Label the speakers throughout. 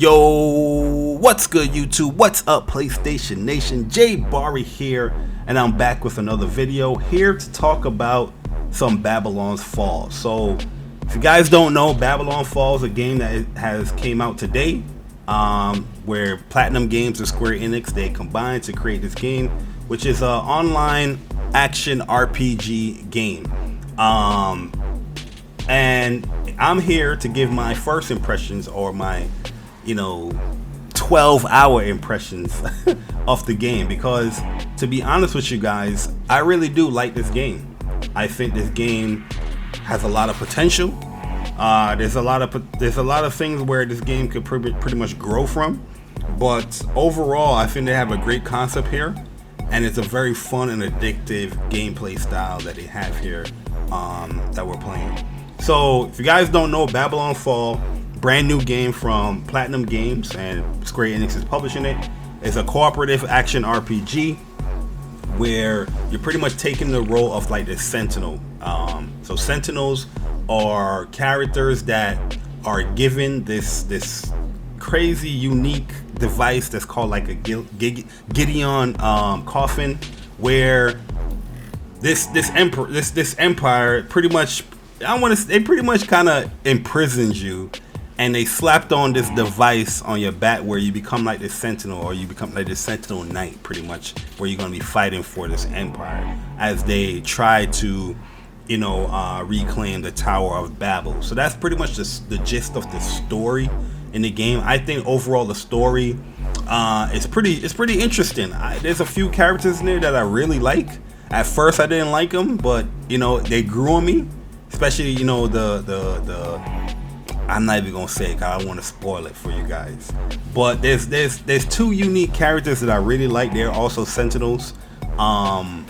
Speaker 1: Yo, what's good YouTube? What's up PlayStation Nation? Jay Barry here, and I'm back with another video here to talk about some Babylon's Fall. So if you guys don't know, Babylon Fall is a game that has came out today, where Platinum Games and Square Enix, they combined to create this game, which is an online action RPG game. And I'm here to give my first impressions, or my 12-hour impressions of the game, because to be honest with you guys, I really do like this game. I think this game has a lot of potential. There's a lot of things where this game could pretty much grow from, but overall I think they have a great concept here, and it's a very fun and addictive gameplay style that they have here that we're playing. So if you guys don't know, Babylon Fall, brand new game from Platinum Games, and Square Enix is publishing it. It's a cooperative action RPG where you're pretty much taking the role of like the Sentinel. So Sentinels are characters that are given this crazy unique device that's called like a Gideon coffin, where this empire pretty much, they pretty much kind of imprisons you, and they slapped on this device on your back where you become like this Sentinel, or you become like this Sentinel Knight, pretty much, where you're going to be fighting for this empire as they try to reclaim the Tower of Babel. So that's pretty much the gist of the story in the game. I think overall the story is pretty interesting. There's a few characters in there that I really like. At first I didn't like them, but they grew on me, especially I'm not even gonna say it because I want to spoil it for you guys. But there's two unique characters that I really like. They're also Sentinels, and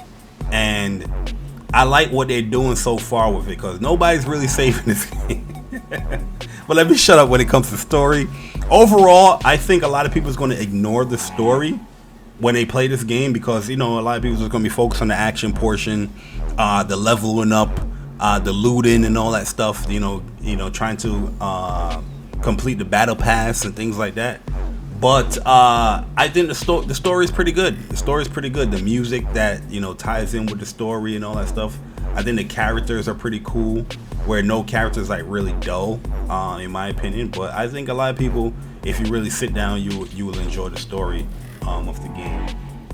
Speaker 1: I like what they're doing so far with it, because nobody's really saving this game. But let me shut up when it comes to story. Overall, I think a lot of people is going to ignore the story when they play this game, because a lot of people are going to be focused on the action portion, the leveling up, the looting and all that stuff, trying to complete the battle pass and things like that. But I think the story is pretty good. The story is pretty good. The music that ties in with the story and all that stuff. I think the characters are pretty cool, where no character is like really dull, in my opinion. But I think a lot of people, if you really sit down, you will enjoy the story of the game.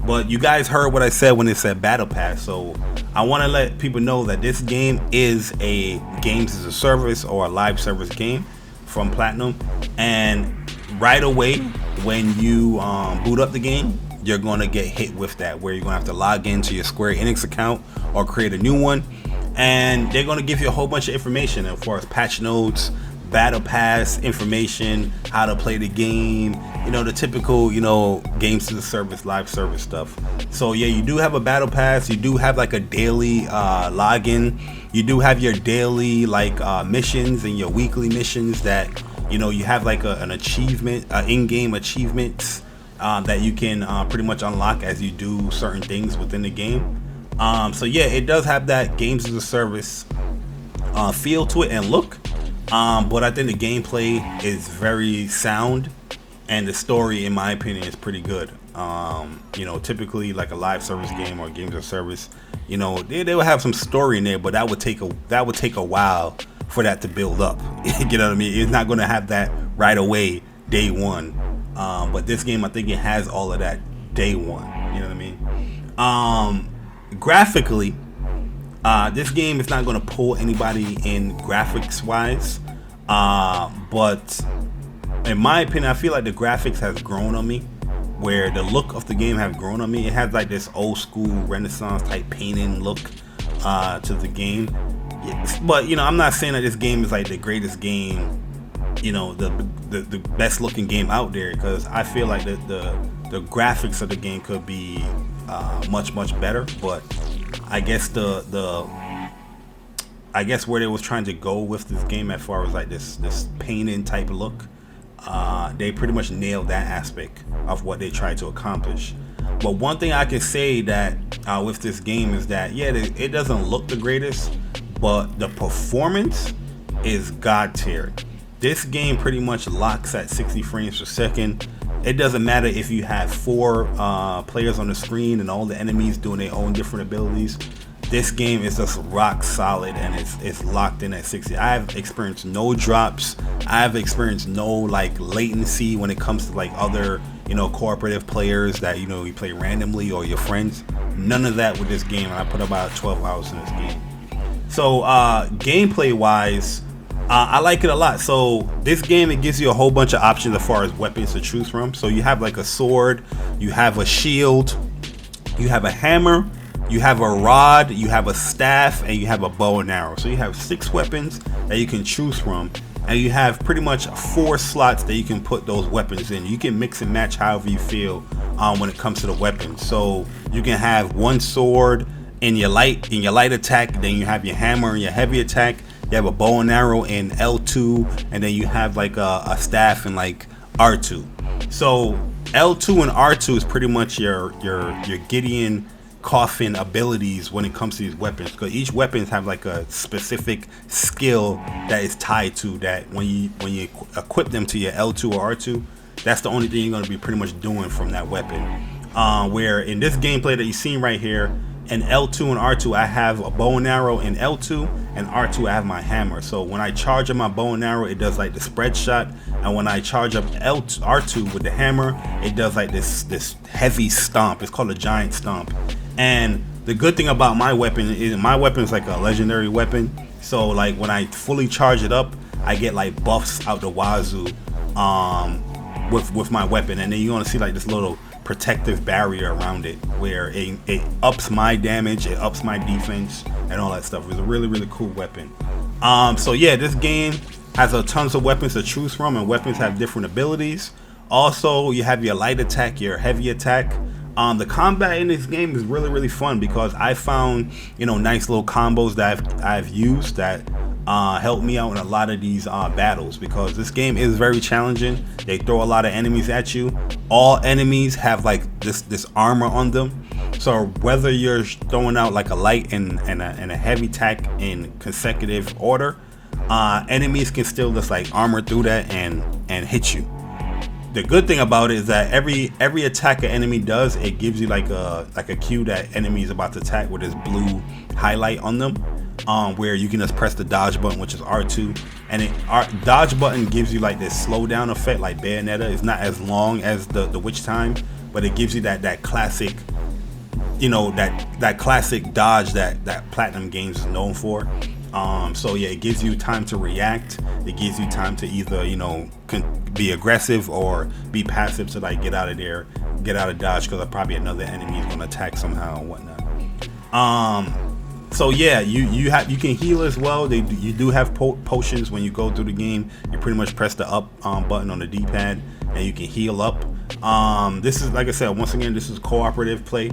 Speaker 1: But you guys heard what I said when it said battle pass, so I want to let people know that this game is a games as a service, or a live service game from Platinum. And right away when you boot up the game, you're going to get hit with that, where you're going to have to log into your Square Enix account or create a new one, and they're going to give you a whole bunch of information as far as patch notes, battle pass information, how to play the game, the typical games to the service, live service stuff. So yeah, you do have a battle pass, you do have like a daily login, you do have your daily missions and your weekly missions that you have like an achievement, in-game achievements that you can pretty much unlock as you do certain things within the game. So yeah, it does have that games as a service feel to it and look. But I think the gameplay is very sound, and the story, in my opinion, is pretty good. Typically like a live service game or games of service, they will have some story in there, but that would take a while for that to build up. You know what I mean? It's not going to have that right away, day one. But this game, I think it has all of that day one. You know what I mean? Graphically, this game is not going to pull anybody in graphics wise, but in my opinion, I feel like the graphics has grown on me, where the look of the game has grown on me. It has like this old school Renaissance type painting look to the game. But I'm not saying that this game is like the greatest game, the best looking game out there, because I feel like the graphics of the game could be much better. But I guess where they was trying to go with this game, as far as like this painting type look, they pretty much nailed that aspect of what they tried to accomplish. But one thing I can say that with this game is that yeah, it doesn't look the greatest, but the performance is god tier. this game pretty much locks at 60 frames per second. It doesn't matter if you have 4 players on the screen and all the enemies doing their own different abilities. This game is just rock solid, and it's locked in at 60. I have experienced no drops. I have experienced no like latency when it comes to like other, you know, cooperative players that, you know, you play randomly or your friends. None of that with this game, and I put about 12 hours in this game. So gameplay wise, I like it a lot. So this game, it gives you a whole bunch of options as far as weapons to choose from. So you have like a sword, you have a shield, you have a hammer, you have a rod, you have a staff, and you have a bow and arrow. So you have 6 weapons that you can choose from, and you have pretty much 4 slots that you can put those weapons in. You can mix and match however you feel when it comes to the weapons. So you can have one sword in your light attack, then you have your hammer in your heavy attack. You have a bow and arrow in L2, and then you have like a staff in like R2. So L2 and R2 is pretty much your Gideon coffin abilities when it comes to these weapons, because each weapons have like a specific skill that is tied to that. When you equip them to your L2 or R2, that's the only thing you're going to be pretty much doing from that weapon. Where in this gameplay that you've seen right here, in L2 and R2 I have a bow and arrow in L2, and R2 I have my hammer. So when I charge up my bow and arrow, it does like the spread shot, and when I charge up R2 with the hammer, it does like this heavy stomp. It's called a giant stomp. And the good thing about my weapon is like a legendary weapon. So like when I fully charge it up, I get like buffs out the wazoo with my weapon, and then you're gonna see like this little protective barrier around it where it ups my damage, it ups my defense, and all that stuff. It's a really cool weapon. So yeah, this game has a tons of weapons to choose from, and weapons have different abilities. Also, you have your light attack, your heavy attack. The combat in this game is really fun, because I found, you know, nice little combos that I've used that helped me out in a lot of these battles, because this game is very challenging. They throw a lot of enemies at you. All enemies have like this armor on them, so whether you're throwing out like a light and a heavy attack in consecutive order, enemies can still just like armor through that and hit you. The good thing about it is that every attack an enemy does, it gives you like a cue that enemy is about to attack with this blue highlight on them, where you can just press the dodge button, which is R2, and dodge button gives you like this slowdown effect like Bayonetta. It's not as long as the witch time, but it gives you that classic, you know, that classic dodge that Platinum Games is known for. So yeah, it gives you time to react. It gives you time to either, you know, be aggressive or be passive to like get out of there, get out of dodge, because probably another enemy is going to attack somehow and whatnot. So yeah, you can heal as well. You do have potions when you go through the game. You pretty much press the up button on the D-pad and you can heal up. This is, like I said, once again, this is cooperative play.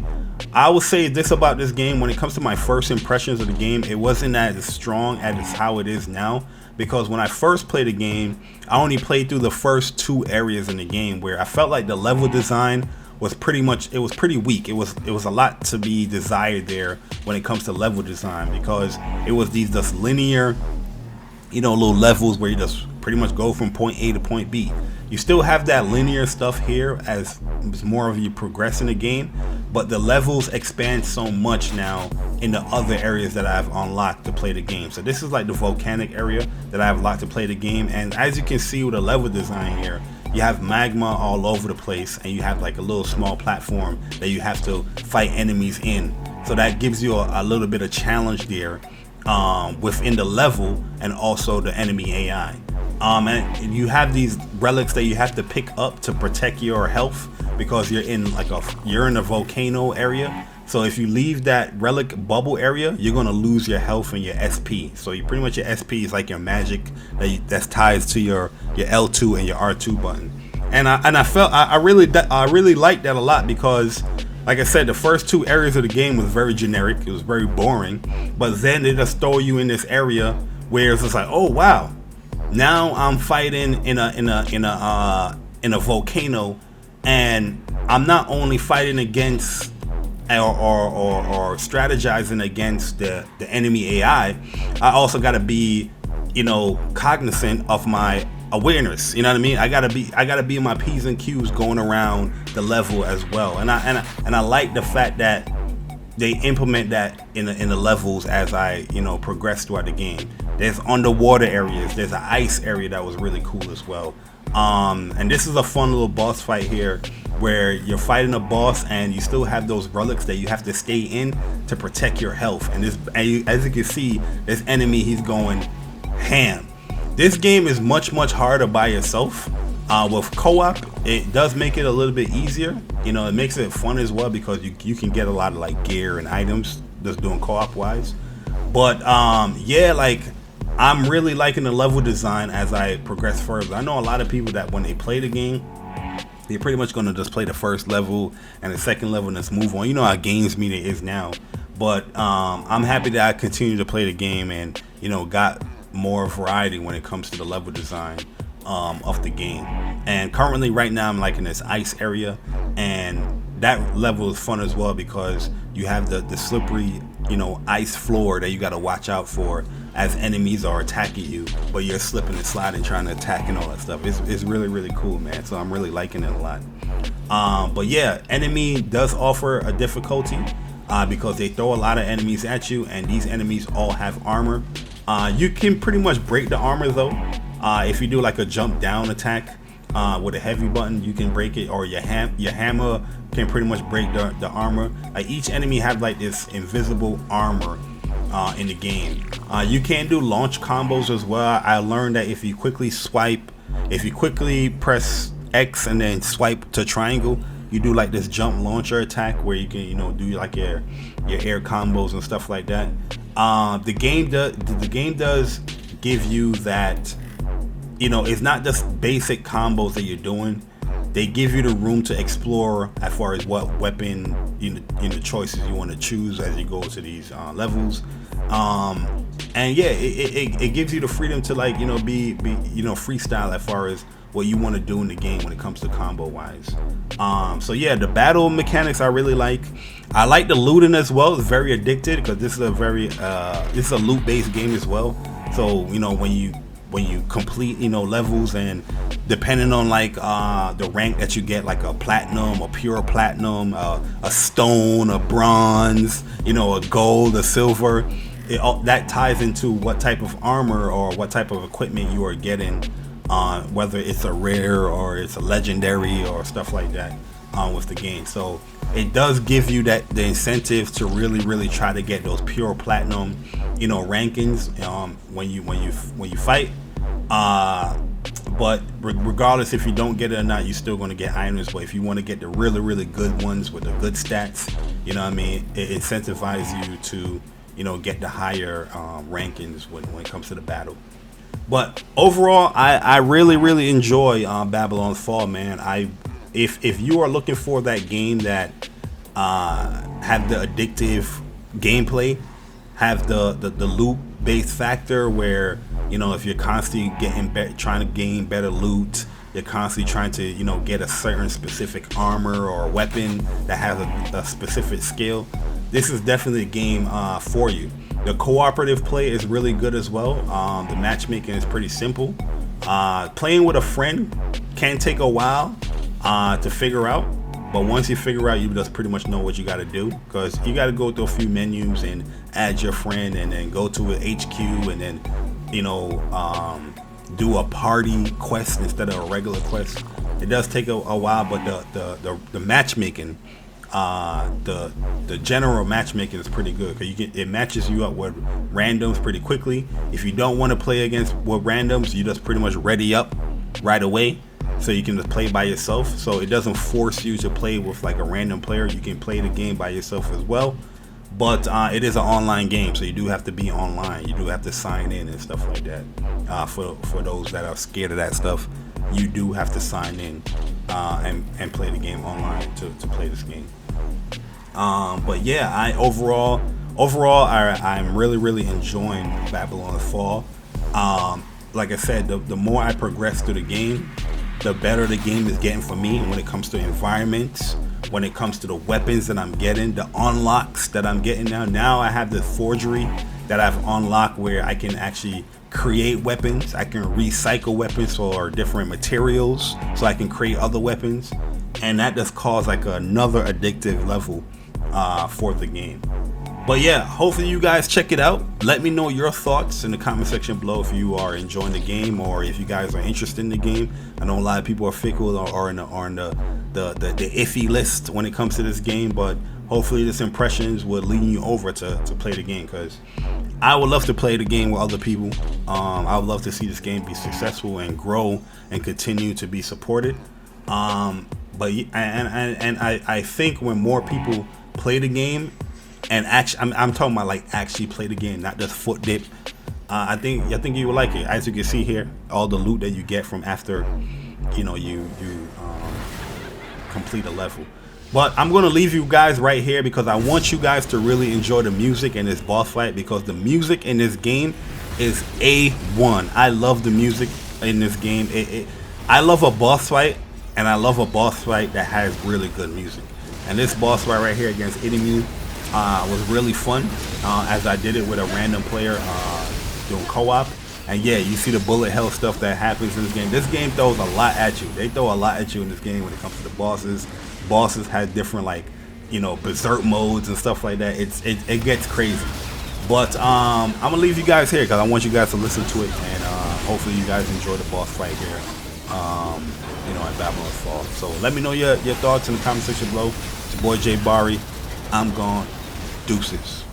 Speaker 1: I will say this about this game: when it comes to my first impressions of the game, it wasn't as strong as how it is now, because when I first played the game, I only played through the first 2 areas in the game, where I felt like the level design was pretty weak. It was a lot to be desired there when it comes to level design, because it was these just linear, you know, little levels where you just pretty much go from point A to point B. You still have that linear stuff here as more of you progress in the game, but the levels expand so much now in the other areas that I've unlocked to play the game. So this is like the volcanic area that I have locked to play the game, and as you can see with the level design here, you have magma all over the place, and you have like a little small platform that you have to fight enemies in. So that gives you a little bit of challenge there within the level, and also the enemy AI. And you have these relics that you have to pick up to protect your health, because you're in a volcano area. So if you leave that relic bubble area, you're gonna lose your health and your SP. So you pretty much, your SP is like your magic that's tied to your L2 and your R2 button. And I really liked that a lot, because like I said, the first 2 areas of the game was very generic. It was very boring. But then they just throw you in this area where it's just like, oh wow, now I'm fighting in a volcano, and I'm not only fighting against or strategizing against the enemy AI. I also got to be, you know, cognizant of my awareness. You know what I mean? I gotta be in my P's and Q's going around the level as well. And I like the fact that they implement that in the levels as I progress throughout the game. There's underwater areas. There's an ice area that was really cool as well. And this is a fun little boss fight here where you're fighting a boss and you still have those relics that you have to stay in to protect your health. And as you can see, this enemy, he's going ham. This game is much harder by yourself. With co-op, it does make it a little bit easier. It makes it fun as well because you can get a lot of like gear and items just doing co-op wise. But yeah, like I'm really liking the level design as I progress further. I know a lot of people that when they play the game, they're pretty much gonna just play the first level and the second level and just move on. You know how games media is now. But I'm happy that I continue to play the game and got more variety when it comes to the level design of the game. And currently right now I'm like in this ice area, and that level is fun as well because you have the slippery ice floor that you got to watch out for as enemies are attacking you, but you're slipping and sliding trying to attack and all that stuff. It's really cool, man. So I'm really liking it a lot. But yeah, enemy does offer a difficulty because they throw a lot of enemies at you, and these enemies all have armor. You can pretty much break the armor though. If you do like a jump down attack with a heavy button, you can break it, or your hammer can pretty much break the armor. Each enemy have like this invisible armor in the game. You can do launch combos as well. I learned that if you quickly press X and then swipe to triangle, you do like this jump launcher attack where you can do like your air combos and stuff like that. The game does give you that. It's not just basic combos that you're doing. They give you the room to explore as far as what weapon choices you want to choose as you go to these levels. And yeah, it gives you the freedom to like be freestyle as far as what you want to do in the game when it comes to combo wise. So yeah, the battle mechanics I really like. I like the looting as well. It's very addicted because this is a loot based game as well. So when you complete levels, and depending on like the rank that you get, like a platinum, a pure platinum, a stone, a bronze, a gold, a silver, that ties into what type of armor or what type of equipment you are getting, whether it's a rare or it's a legendary or stuff like that with the game. So it does give you the incentive to really try to get those pure platinum rankings when you fight. But regardless if you don't get it or not, you're still going to get items. But if you want to get the really good ones with the good stats, it incentivizes you to get the higher rankings when it comes to the battle. But overall, I really enjoy Babylon's Fall, man. If you are looking for that game that have the addictive gameplay, have the loot based factor where if you're constantly trying to gain better loot, you're constantly trying to get a certain specific armor or weapon that has a specific skill, this is definitely a game for you. The cooperative play is really good as well. The matchmaking is pretty simple. Playing with a friend can take a while to figure out, but once you figure out, you just pretty much know what you got to do, because you got to go through a few menus and add your friend and then go to an HQ and then do a party quest instead of a regular quest. It does take a while, but the matchmaking, the general matchmaking is pretty good, because it matches you up with randoms pretty quickly. If you don't want to play against with randoms, you just pretty much ready up right away, so you can just play by yourself. So it doesn't force you to play with like a random player. You can play the game by yourself as well. But it is an online game, so you do have to be online. You do have to sign in and stuff like that. For those that are scared of that stuff, you do have to sign in and play the game online to play this game. But yeah, overall, I'm really enjoying Babylon's Fall. Like I said, the more I progress through the game, the better the game is getting for me when it comes to environments, when it comes to the weapons that I'm getting, the unlocks that I'm getting now. Now I have the forgery that I've unlocked where I can actually create weapons. I can recycle weapons for different materials, so I can create other weapons, and that just caused like another addictive level for the game. But yeah, hopefully you guys check it out. Let me know your thoughts in the comment section below if you are enjoying the game or if you guys are interested in the game. I know a lot of people are fickle or are on the iffy list when it comes to this game, but hopefully this impressions will lead you over to play the game, because I would love to play the game with other people. I would love to see this game be successful and grow and continue to be supported. But I think when more people play the game, and actually, I'm talking about like actually play the game, not just foot dip. I think you will like it. As you can see here, all the loot that you get from after, you complete a level. But I'm gonna leave you guys right here because I want you guys to really enjoy the music in this boss fight, because the music in this game is A1. I love the music in this game. I love a boss fight, and I love a boss fight that has really good music. And this boss fight right here against Enemy was really fun, as I did it with a random player doing co-op. And yeah, you see the bullet hell stuff that happens in this game. This game throws a lot at you. They throw a lot at you in this game when it comes to the bosses. Bosses have different, like, berserk modes and stuff like that. It gets crazy. But I'm gonna leave you guys here because I want you guys to listen to it, and hopefully you guys enjoy the boss fight here at Babylon's Fall. So let me know your thoughts in the comment section below. It's your boy Jay Bari. I'm gone. Deuces.